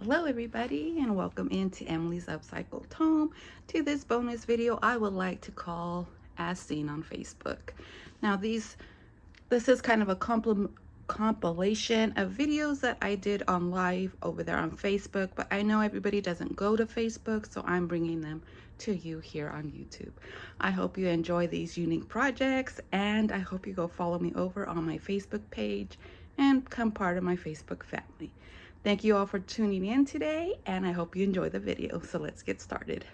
Hello everybody and welcome into Emily's Upcycled Home. To this bonus video I would like to call As Seen on Facebook. Now this is kind of a compilation of videos that I did on live over there on Facebook, but I know everybody doesn't go to Facebook, so I'm bringing them to you here on YouTube. I hope you enjoy these unique projects, and I hope you go follow me over on my Facebook page and become part of my Facebook family. Thank you all for tuning in today, and I hope you enjoy the video. So let's get started.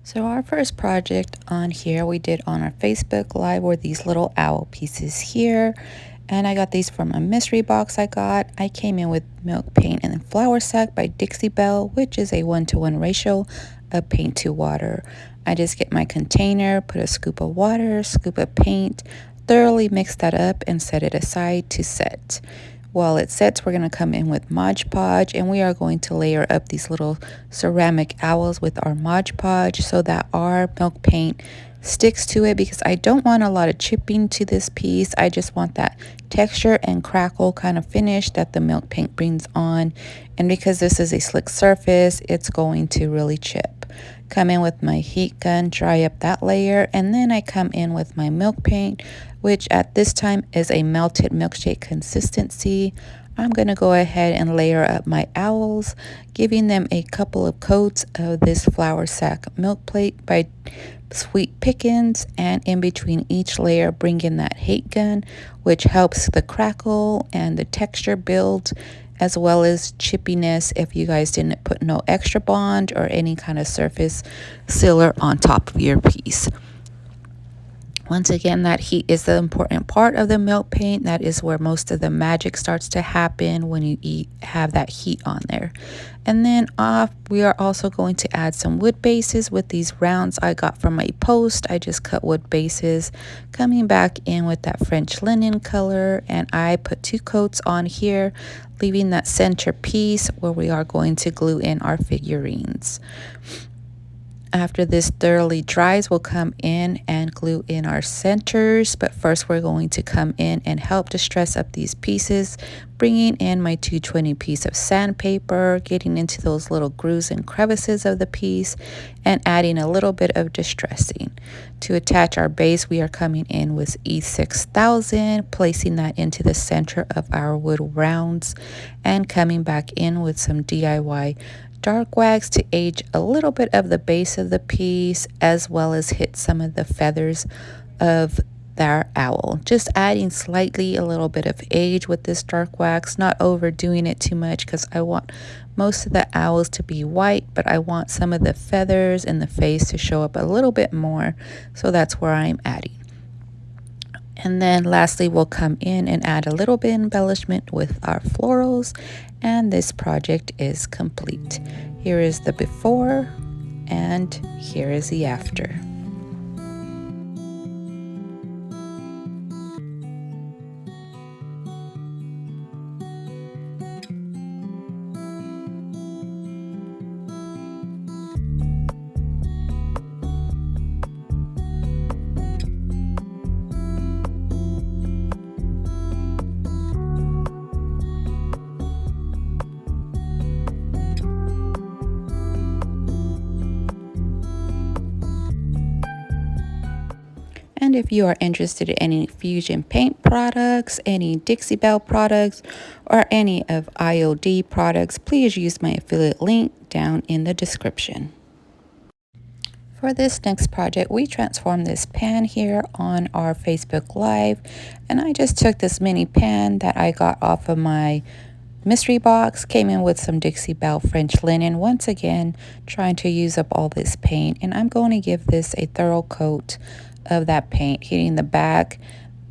So our first project on here we did on our Facebook Live were these little owl pieces here. And I got these from a mystery box I got. I came in with milk paint and flour sack by Dixie Belle, which is a 1-to-1 ratio of paint to water. I just get my container, put a scoop of water, scoop of paint, thoroughly mix that up and set it aside to set. While it sets, we're going to come in with Mod Podge, and we are going to layer up these little ceramic owls with our Mod Podge so that our milk paint sticks to it, because I don't want a lot of chipping to this piece. I just want that texture and crackle kind of finish that the milk paint brings on. And because this is a slick surface, it's going to really chip. Come in with my heat gun, dry up that layer, and then I come in with my milk paint, which at this time is a melted milkshake consistency. I'm going to go ahead and layer up my owls, giving them a couple of coats of this flour sack milk plate by Sweet Pickins, and in between each layer bring in that heat gun, which helps the crackle and the texture build, as well as chippiness if you guys didn't put no extra bond or any kind of surface sealer on top of your piece. Once again, that heat is the important part of the milk paint. That is where most of the magic starts to happen when you have that heat on there. And then we are also going to add some wood bases with these rounds I got from a post. I just cut wood bases, coming back in with that French linen color, and I put 2 coats on here, leaving that center piece where we are going to glue in our figurines. After this thoroughly dries, we'll come in and glue in our centers, but first we're going to come in and help distress up these pieces, bringing in my 220 piece of sandpaper, getting into those little grooves and crevices of the piece, and adding a little bit of distressing. To attach our base, we are coming in with E6000, placing that into the center of our wood rounds, and coming back in with some DIY dark wax to age a little bit of the base of the piece, as well as hit some of the feathers of our owl. Just adding slightly a little bit of age with this dark wax, not overdoing it too much, because I want most of the owls to be white, but I want some of the feathers in the face to show up a little bit more, so that's where I'm adding. And then lastly, we'll come in and add a little bit embellishment with our florals, and this project is complete. Here is the before, and here is the after. And if you are interested in any Fusion Paint products, any Dixie Belle products, or any of IOD products, please use my affiliate link down in the description. For this next project, we transformed this pan here on our Facebook Live, and I just took this mini pan that I got off of my mystery box, came in with some Dixie Belle French linen, once again trying to use up all this paint, and I'm going to give this a thorough coat of that paint, hitting the back,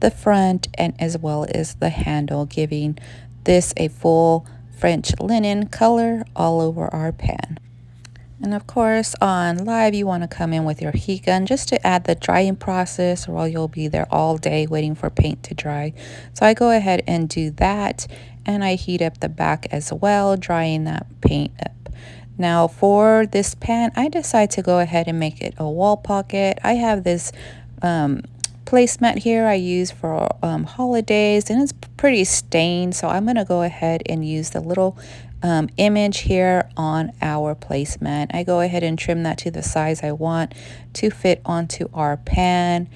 the front, and as well as the handle, giving this a full French linen color all over our pan. And of course, on live, you want to come in with your heat gun just to add the drying process, or you'll be there all day waiting for paint to dry. So I go ahead and do that, and I heat up the back as well, drying that paint up. Now for this pan, I decide to go ahead and make it a wall pocket. I have this placemat here I use for holidays, and it's pretty stained, so I'm going to go ahead and use the little image here on our placemat. I go ahead and trim that to the size I want to fit onto our pan.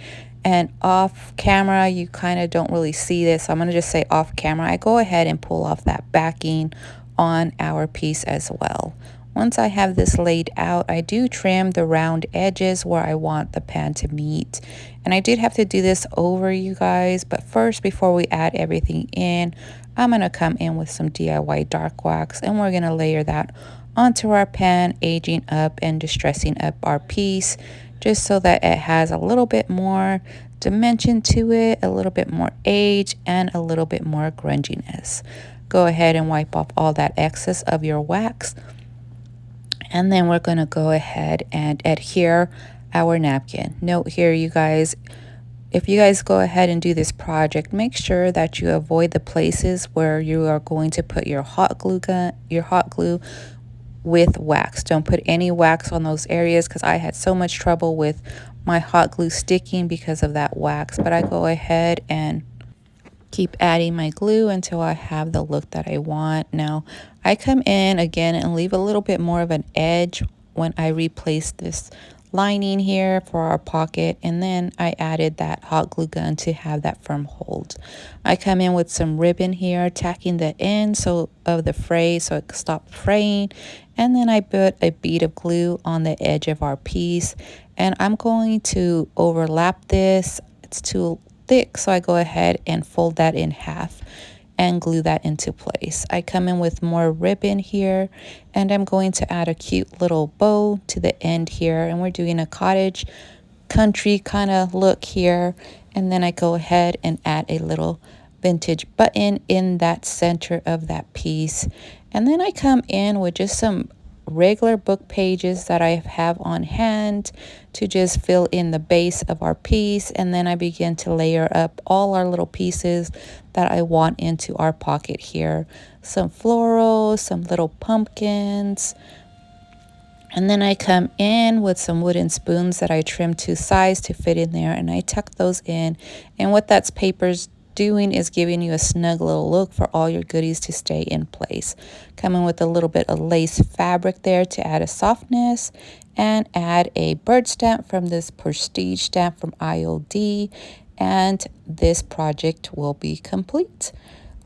And off camera, you kind of don't really see this, so I'm going to just say off camera, I go ahead and pull off that backing on our piece as well. Once I have this laid out, I do trim the round edges where I want the pan to meet. And I did have to do this over, you guys, but first, before we add everything in, I'm going to come in with some DIY dark wax, and we're going to layer that onto our pan, aging up and distressing up our piece, just so that it has a little bit more dimension to it, a little bit more age, and a little bit more grunginess. Go ahead and wipe off all that excess of your wax. And then we're going to go ahead and adhere our napkin. Note here, you guys, if you guys go ahead and do this project, make sure that you avoid the places where you are going to put your hot glue with wax. Don't put any wax on those areas, because I had so much trouble with my hot glue sticking because of that wax. But I go ahead and keep adding my glue until I have the look that I want. Now, I come in again and leave a little bit more of an edge when I replace this lining here for our pocket, and then I added that hot glue gun to have that firm hold. I come in with some ribbon here, tacking the end of the fray so it stopped fraying, and then I put a bead of glue on the edge of our piece, and I'm going to overlap this. It's too thick, so I go ahead and fold that in half and glue that into place. I come in with more ribbon here, and I'm going to add a cute little bow to the end here, and we're doing a cottage country kind of look here. And then I go ahead and add a little vintage button in that center of that piece. And then I come in with just some regular book pages that I have on hand to just fill in the base of our piece, and then I begin to layer up all our little pieces that I want into our pocket here. Some florals, some little pumpkins, and then I come in with some wooden spoons that I trimmed to size to fit in there, and I tuck those in. And what that's paper's doing is giving you a snug little look for all your goodies to stay in place. Coming with a little bit of lace fabric there to add a softness, and add a bird stamp from this prestige stamp from IOD, and this project will be complete.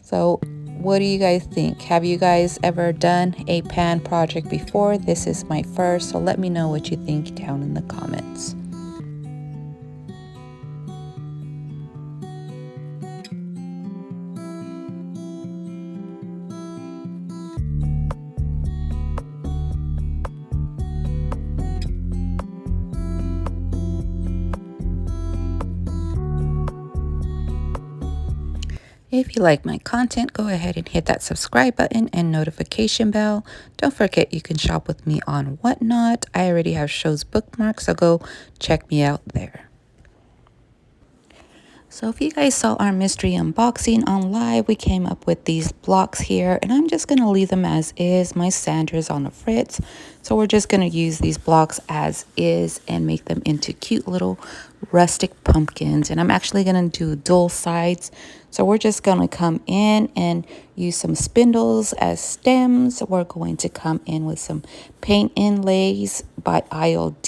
So what do you guys think? Have you guys ever done a pan project before? This is my first, so let me know what you think down in the comments. If you like my content, go ahead and hit that subscribe button and notification bell. Don't forget you can shop with me on Whatnot. I already have shows bookmarked, so go check me out there. So if you guys saw our mystery unboxing on live, we came up with these blocks here, and I'm just going to leave them as is. My sander is on the fritz, so we're just going to use these blocks as is and make them into cute little rustic pumpkins. And I'm actually going to do dual sides, so we're just going to come in and use some spindles as stems. We're going to come in with some paint inlays by ILD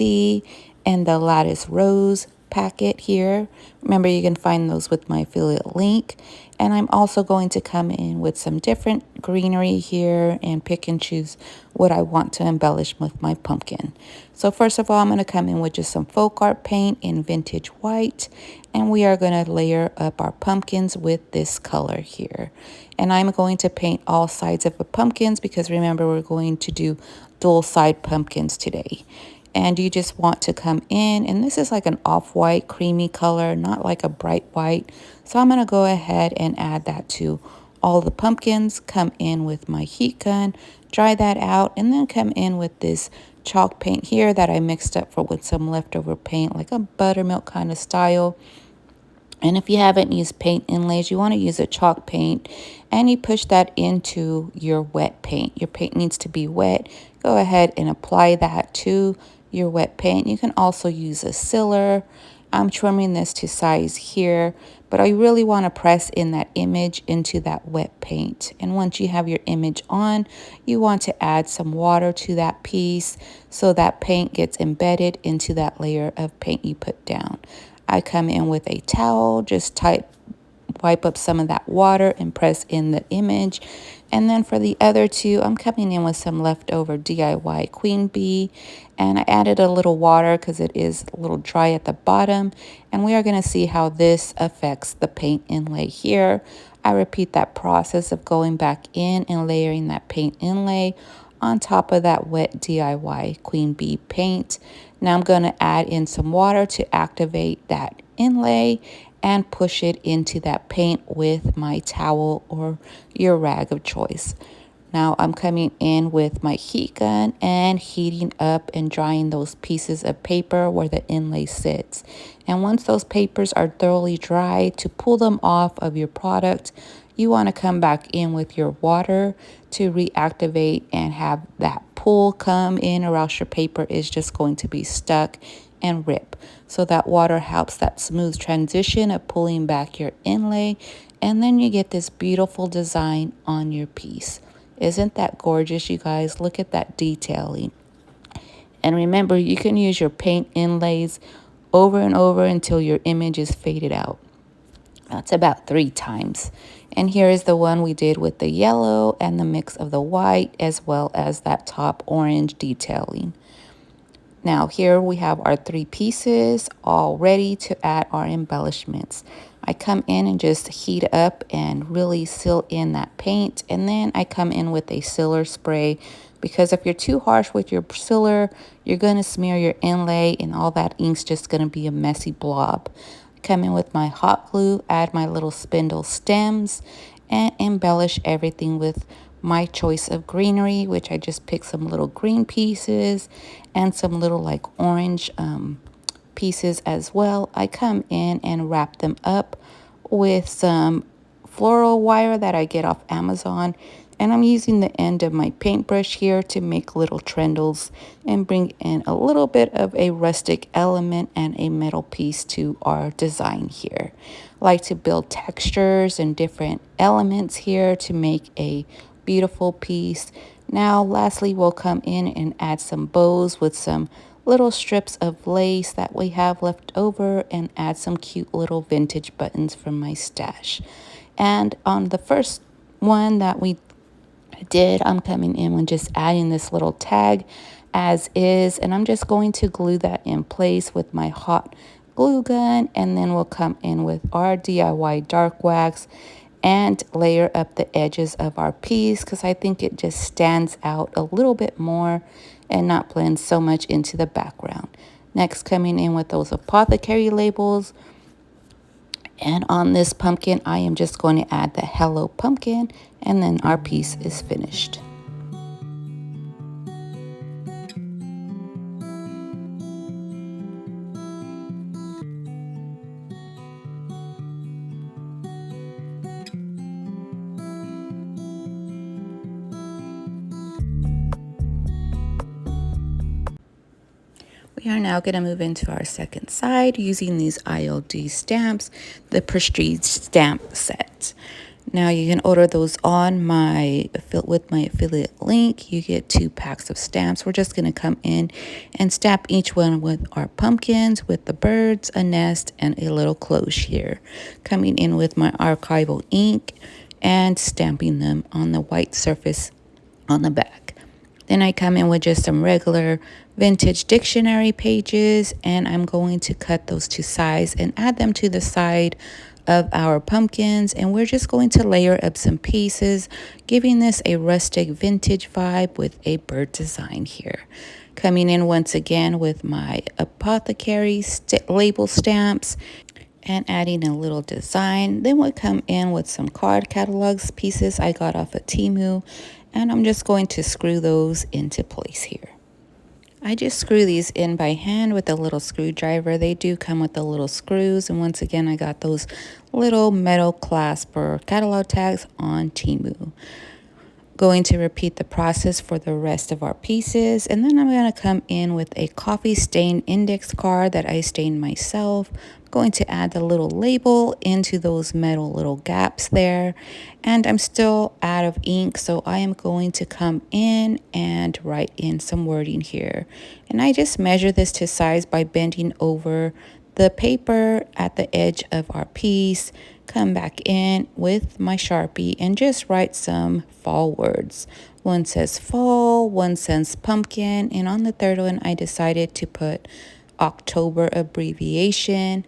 and the lattice rose packet here. Remember, you can find those with my affiliate link. And I'm also going to come in with some different greenery here and pick and choose what I want to embellish with my pumpkin. So first of all, I'm going to come in with just some folk art paint in vintage white, and we are going to layer up our pumpkins with this color here. And I'm going to paint all sides of the pumpkins because remember, we're going to do dual side pumpkins today. And you just want to come in, and this is like an off-white creamy color, not like a bright white. So I'm going to go ahead and add that to all the pumpkins, come in with my heat gun, dry that out, and then come in with this chalk paint here that I mixed up with some leftover paint, like a buttermilk kind of style. And if you haven't used paint inlays, you want to use a chalk paint, and you push that into your wet paint. Your paint needs to be wet. Go ahead and apply that to your wet paint. You can also use a sealer I'm trimming this to size here, but I really want to press in that image into that wet paint. And once you have your image on, you want to add some water to that piece so that paint gets embedded into that layer of paint you put down. I come in with a towel, just wipe up some of that water and press in the image. And then for the other two, I'm coming in with some leftover DIY queen bee, and I added a little water because it is a little dry at the bottom, and we are going to see how this affects the paint inlay here. I repeat that process of going back in and layering that paint inlay on top of that wet DIY queen bee paint. Now I'm going to add in some water to activate that inlay and push it into that paint with my towel or your rag of choice. Now I'm coming in with my heat gun and heating up and drying those pieces of paper where the inlay sits. And once those papers are thoroughly dry, to pull them off of your product, you want to come back in with your water to reactivate and have that pull come in, or else your paper is just going to be stuck and rip. So that water helps that smooth transition of pulling back your inlay, and then you get this beautiful design on your piece. Isn't that gorgeous, you guys? Look at that detailing. And remember, you can use your paint inlays over and over until your image is faded out. That's about 3 times. And here is the one we did with the yellow and the mix of the white, as well as that top orange detailing. Now here we have our 3 pieces all ready to add our embellishments. I come in and just heat up and really seal in that paint, and then I come in with a sealer spray, because if you're too harsh with your sealer, you're going to smear your inlay and all that ink's just going to be a messy blob. Come in with my hot glue, add my little spindle stems, and embellish everything with my choice of greenery, which I just picked some little green pieces and some little like orange pieces as well. I come in and wrap them up with some floral wire that I get off Amazon, and I'm using the end of my paintbrush here to make little trendles and bring in a little bit of a rustic element and a metal piece to our design here. I like to build textures and different elements here to make a beautiful piece. Now lastly, we'll come in and add some bows with some little strips of lace that we have left over, and add some cute little vintage buttons from my stash. And on the first one that we did, I'm coming in and just adding this little tag as is, and I'm just going to glue that in place with my hot glue gun, and then we'll come in with our DIY dark wax and layer up the edges of our piece, because I think it just stands out a little bit more and not blend so much into the background. Next, coming in with those apothecary labels, and on this pumpkin I am just going to add the Hello Pumpkin, and then our piece is finished. We are now going to move into our second side using these ILD stamps, the Prestige stamp set. Now you can order those on with my affiliate link. You get 2 packs of stamps. We're just going to come in and stamp each one with our pumpkins, with the birds, a nest, and a little cloche here. Coming in with my archival ink and stamping them on the white surface on the back. Then I come in with just some regular vintage dictionary pages, and I'm going to cut those to size and add them to the side of our pumpkins, and we're just going to layer up some pieces, giving this a rustic vintage vibe with a bird design here. Coming in once again with my apothecary label stamps and adding a little design. Then we'll come in with some card catalogs pieces I got off of Temu, and I'm just going to screw those into place here. I just screw these in by hand with a little screwdriver. They do come with the little screws, and once again I got those little metal clasp or catalog tags on Temu. going to repeat the process for the rest of our pieces, and then I'm going to come in with a coffee stain index card that I stained myself. I'm going to add the little label into those metal little gaps there, and I'm still out of ink, so I am going to come in and write in some wording here. And I just measure this to size by bending over the paper at the edge of our piece, come back in with my Sharpie and just write some fall words. One says fall, one says pumpkin, and on the third one I decided to put October abbreviation.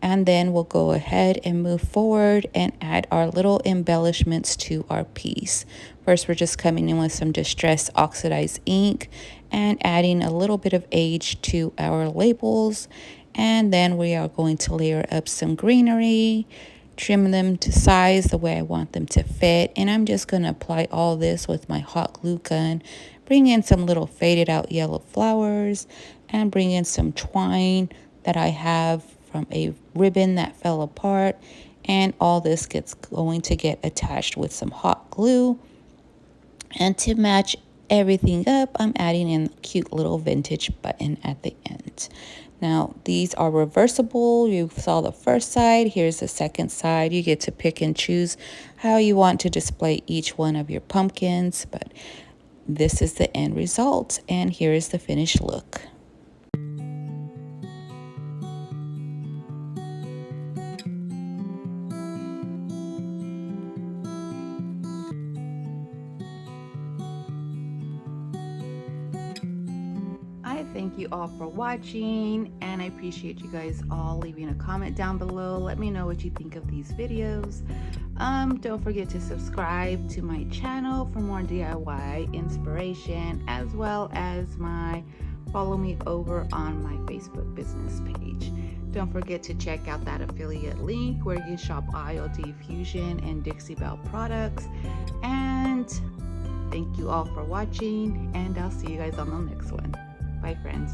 And then we'll go ahead and move forward and add our little embellishments to our piece. First, we're just coming in with some distressed oxidized ink and adding a little bit of age to our labels. And then we are going to layer up some greenery, trim them to size the way I want them to fit. And I'm just going to apply all this with my hot glue gun, bring in some little faded out yellow flowers, and bring in some twine that I have from a ribbon that fell apart. And all this gets going to get attached with some hot glue. And to match everything up, I'm adding in a cute little vintage button at the end. Now, these are reversible. You saw the first side. Here's the second side. You get to pick and choose how you want to display each one of your pumpkins, but this is the end result, and here is the finished look. I thank you all for watching, and I appreciate you guys all leaving a comment down below. Let me know what you think of these videos. Don't forget to subscribe to my channel for more DIY inspiration, as well as follow me over on my Facebook business page. Don't forget to check out that affiliate link where you can shop ILD Fusion and Dixie Belle products. And thank you all for watching, and I'll see you guys on the next one. Bye, friends.